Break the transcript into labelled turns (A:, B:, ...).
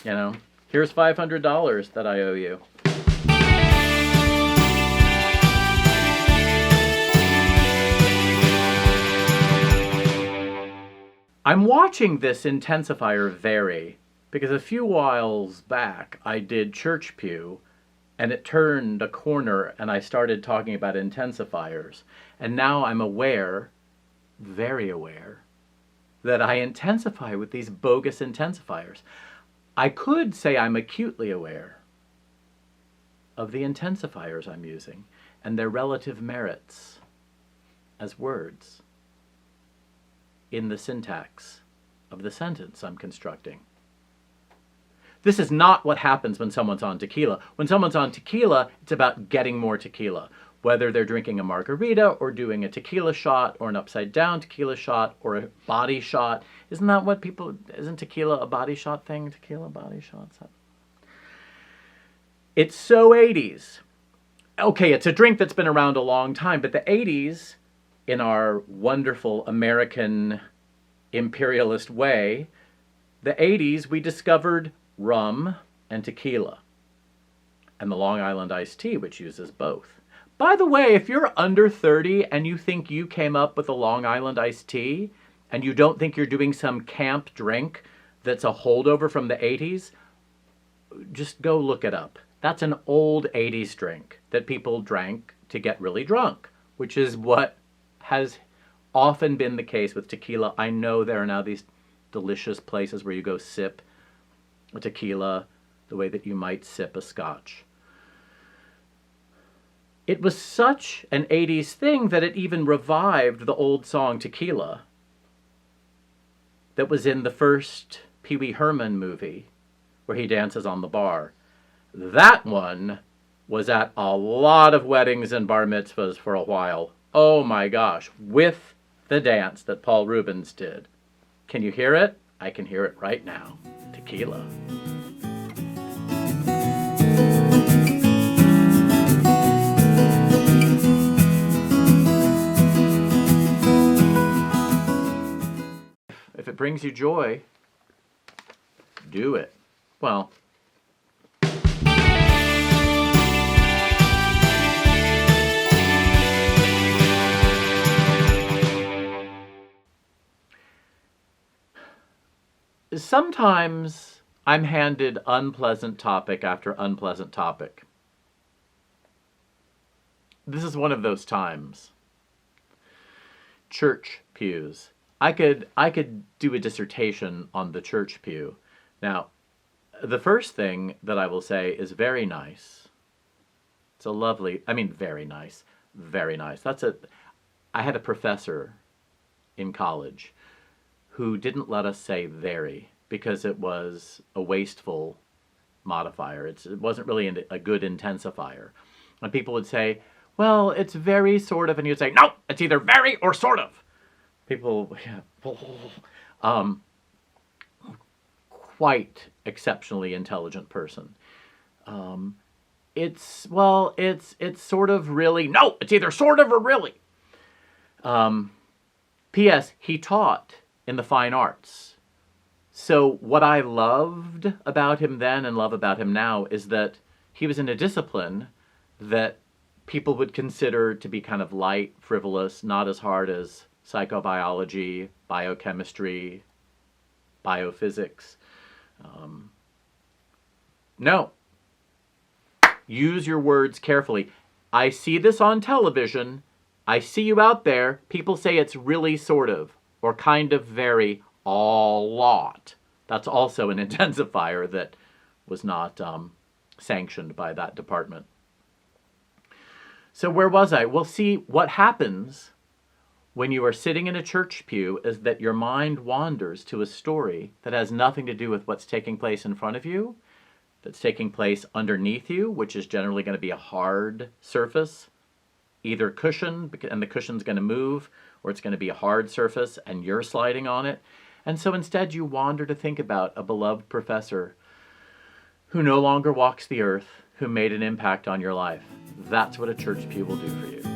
A: You know, here's $500 that I owe you. I'm watching this intensifier vary because a few whiles back I did Church Pew and it turned a corner and I started talking about intensifiers. And now I'm aware, very aware, that I intensify with these bogus intensifiers. I could say I'm acutely aware of the intensifiers I'm using and their relative merits as words in the syntax of the sentence I'm constructing. This is not what happens when someone's on tequila. When someone's on tequila, it's about getting more tequila. Whether they're drinking a margarita or doing a tequila shot or an upside down tequila shot or a body shot. Isn't that what people, isn't tequila a body shot thing? Tequila body shots? It's so 80s. Okay, it's a drink that's been around a long time, but the 80s, in our wonderful American imperialist way, the 80s we discovered rum and tequila and the Long Island iced tea, which uses both. By the way, if you're under 30 and you think you came up with the Long Island iced tea and you don't think you're doing some camp drink that's a holdover from the 80s, just go look it up. That's an old 80s drink that people drank to get really drunk, which is what has often been the case with tequila. I know there are now these delicious places where you go sip a tequila the way that you might sip a scotch. It was such an 80s thing that it even revived the old song Tequila that was in the first Pee Wee Herman movie where he dances on the bar. That one was at a lot of weddings and bar mitzvahs for a while. Oh my gosh, with the dance that Paul Rubens did. Can you hear it? I can hear it right now. Tequila. If it brings you joy, do it. Well, sometimes I'm handed unpleasant topic after unpleasant topic. This is one of those times. Church pews. I could do a dissertation on the church pew. Now, the first thing that I will say is very nice. It's a lovely, very nice, very nice. I had a professor in college who didn't let us say very because it was a wasteful modifier. It wasn't really a good intensifier. And people would say, well, it's very sort of, and you'd say, no, it's either very or sort of. People, quite exceptionally intelligent person. It's sort of really, no, it's either sort of or really. P.S. He taught in the fine arts. So what I loved about him then and love about him now is that he was in a discipline that people would consider to be kind of light, frivolous, not as hard as psychobiology, biochemistry, biophysics. No. Use your words carefully. I see this on television. I see you out there. People say it's really sort of, or kind of very, a lot. That's also an intensifier that was not sanctioned by that department. So where was I? Well, see, what happens when you are sitting in a church pew is that your mind wanders to a story that has nothing to do with what's taking place in front of you, that's taking place underneath you, which is generally going to be a hard surface, either cushion, and the cushion's going to move, or it's going to be a hard surface and you're sliding on it. And so instead you wander to think about a beloved professor who no longer walks the earth, who made an impact on your life. That's what a church pew will do for you.